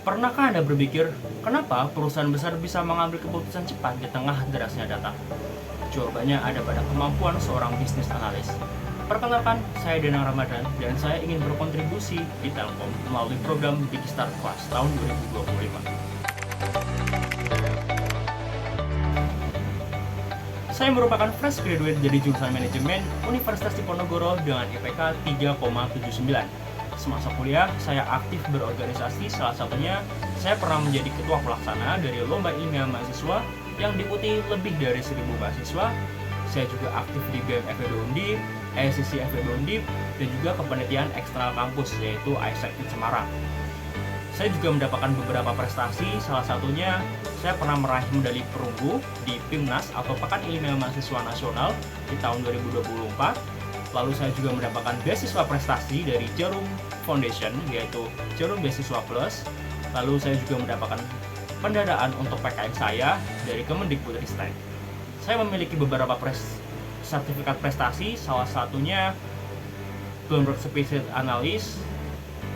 Pernahkah Anda berpikir, kenapa perusahaan besar bisa mengambil keputusan cepat di tengah derasnya data? Jawabannya ada pada kemampuan seorang bisnis analis. Perkenalkan, saya Danang Ramadan dan saya ingin berkontribusi di Telkom melalui program Big Start Class tahun 2025. Saya merupakan fresh graduate dari jurusan manajemen Universitas Diponegoro dengan IPK 3,79. Semasa kuliah, saya aktif berorganisasi, salah satunya saya pernah menjadi ketua pelaksana dari Lomba Ilmiah Mahasiswa yang diikuti lebih dari 1.000 mahasiswa. Saya juga aktif di BEM FEB Undip, ESISI FEB Undip, dan juga kepanitiaan eksternal kampus yaitu ISEC di Semarang. Saya juga mendapatkan beberapa prestasi, salah satunya saya pernah meraih medali perunggu di PIMNAS atau Pekan Ilmiah Mahasiswa Nasional di tahun 2024. Lalu saya juga mendapatkan beasiswa prestasi dari Jarum Foundation yaitu Jarum Beasiswa Plus. Lalu saya juga mendapatkan pendanaan untuk PKN saya dari Kemendikbudristek. Saya memiliki beberapa sertifikat prestasi, salah satunya Bloomberg Specialist Analyst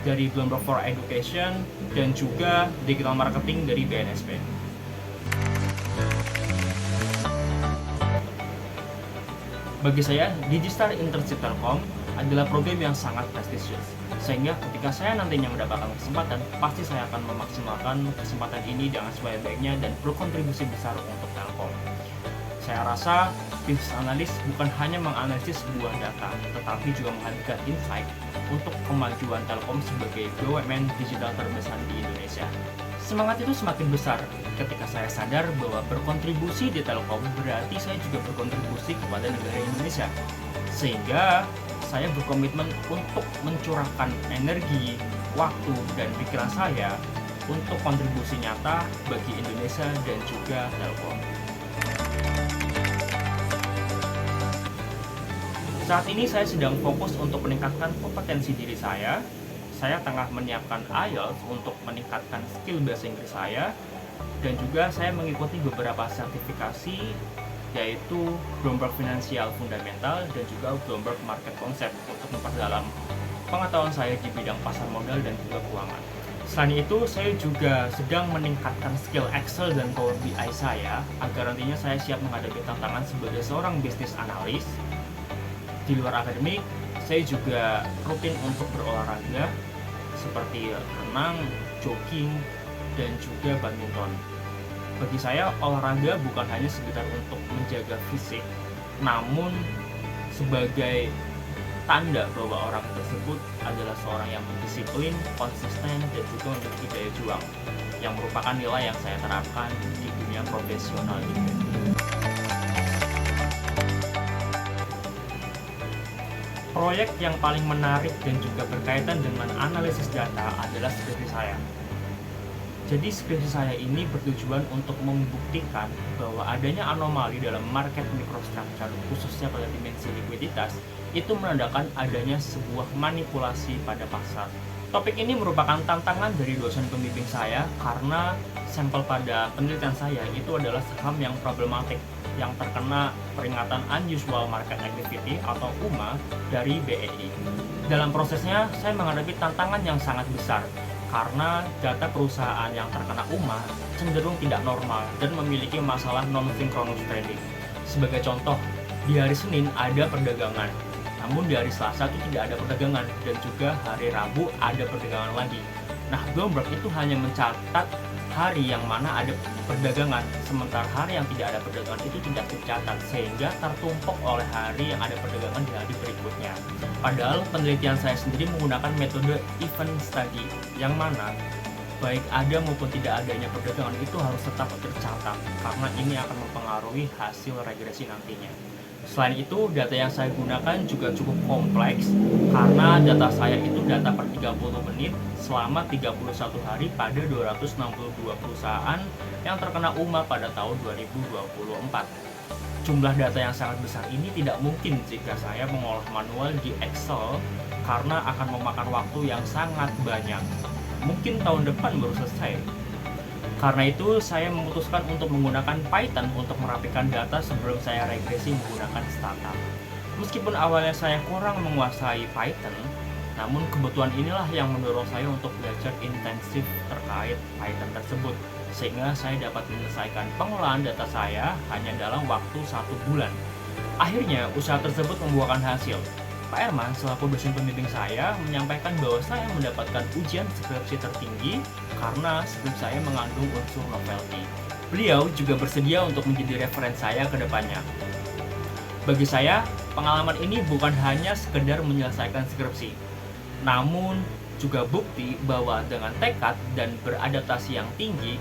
dari Bloomberg for Education dan juga Digital Marketing dari BNSP. Bagi saya, Digistar Internship Telkom adalah program yang sangat prestisius. Sehingga ketika saya nantinya mendapatkan kesempatan, pasti saya akan memaksimalkan kesempatan ini dengan sebaik-baiknya dan berkontribusi besar untuk Telkom. Saya rasa bisnis analis bukan hanya menganalisis sebuah data, tetapi juga menghadirkan insight untuk kemajuan Telkom sebagai BUMN digital terbesar di Indonesia. Semangat itu semakin besar ketika saya sadar bahwa berkontribusi di Telkom berarti saya juga berkontribusi kepada negara Indonesia. Sehingga saya berkomitmen untuk mencurahkan energi, waktu, dan pikiran saya untuk kontribusi nyata bagi Indonesia dan juga Telkom. Saat ini saya sedang fokus untuk meningkatkan kompetensi diri saya. Saya tengah menyiapkan IELTS untuk meningkatkan skill bahasa Inggris saya. Dan juga saya mengikuti beberapa sertifikasi yaitu Bloomberg Financial Fundamental dan juga Bloomberg Market Concept untuk memperdalam pengetahuan saya di bidang pasar modal dan juga keuangan. Selain itu, saya juga sedang meningkatkan skill Excel dan Power BI saya agar nantinya saya siap menghadapi tantangan sebagai seorang bisnis analis. Di luar akademik, saya juga rutin untuk berolahraga seperti renang, jogging, dan juga badminton. Bagi saya, olahraga bukan hanya sekedar untuk menjaga fisik, namun sebagai tanda bahwa orang tersebut adalah seorang yang berdisiplin, konsisten, dan juga memiliki daya juang, yang merupakan nilai yang saya terapkan di dunia profesional juga. Proyek yang paling menarik dan juga berkaitan dengan analisis data adalah skripsi saya. Jadi skripsi saya ini bertujuan untuk membuktikan bahwa adanya anomali dalam market microstructure, khususnya pada dimensi likuiditas, itu menandakan adanya sebuah manipulasi pada pasar. Topik ini merupakan tantangan dari dosen pembimbing saya karena sampel pada penelitian saya itu adalah saham yang problematik yang terkena peringatan Unusual Market Activity atau UMA dari BEI. Dalam prosesnya, saya menghadapi tantangan yang sangat besar karena data perusahaan yang terkena UMA cenderung tidak normal dan memiliki masalah non-synchronous trading. Sebagai contoh, di hari Senin ada perdagangan, namun di hari Selasa itu tidak ada perdagangan, dan juga hari Rabu ada perdagangan lagi. Nah, Bloomberg itu hanya mencatat hari yang mana ada perdagangan, sementara hari yang tidak ada perdagangan itu tidak tercatat, sehingga tertumpuk oleh hari yang ada perdagangan di hari berikutnya. Padahal penelitian saya sendiri menggunakan metode event study, yang mana baik ada maupun tidak adanya perdagangan itu harus tetap tercatat, karena ini akan mempengaruhi hasil regresi nantinya. Selain itu, data yang saya gunakan juga cukup kompleks karena data saya itu data per 30 menit selama 31 hari pada 262 perusahaan yang terkena UMA pada tahun 2024. Jumlah data yang sangat besar ini tidak mungkin jika saya mengolah manual di Excel karena akan memakan waktu yang sangat banyak. Mungkin tahun depan baru selesai. Karena itu, saya memutuskan untuk menggunakan Python untuk merapikan data sebelum saya regresi menggunakan startup. Meskipun awalnya saya kurang menguasai Python, Namun kebutuhan inilah yang mendorong saya untuk belajar intensif terkait Python tersebut, sehingga saya dapat menyelesaikan pengelolaan data saya hanya dalam waktu 1 bulan. Akhirnya, usaha tersebut membuahkan hasil. Pak Herman selaku dosen pembimbing saya menyampaikan bahwa saya mendapatkan ujian skripsi tertinggi karena skripsi saya mengandung unsur novelty. Beliau juga bersedia untuk menjadi referensi saya ke depannya. Bagi saya, pengalaman ini bukan hanya sekedar menyelesaikan skripsi, namun juga bukti bahwa dengan tekad dan beradaptasi yang tinggi,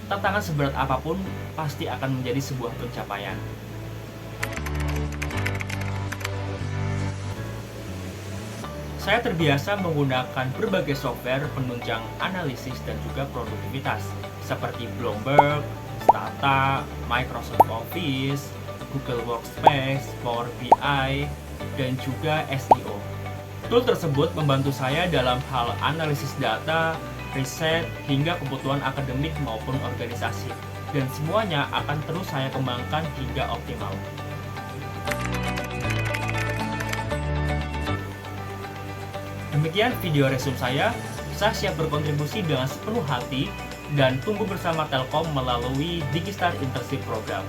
tantangan seberat apapun pasti akan menjadi sebuah pencapaian. Saya terbiasa menggunakan berbagai software penunjang analisis dan juga produktivitas, seperti Bloomberg, Stata, Microsoft Office, Google Workspace, Power BI, dan juga SEO. Tool tersebut membantu saya dalam hal analisis data, riset, hingga kebutuhan akademik maupun organisasi, dan semuanya akan terus saya kembangkan hingga optimal. Demikian video resume saya siap berkontribusi dengan sepenuh hati dan tunggu bersama Telkom melalui Digistar Internship Program.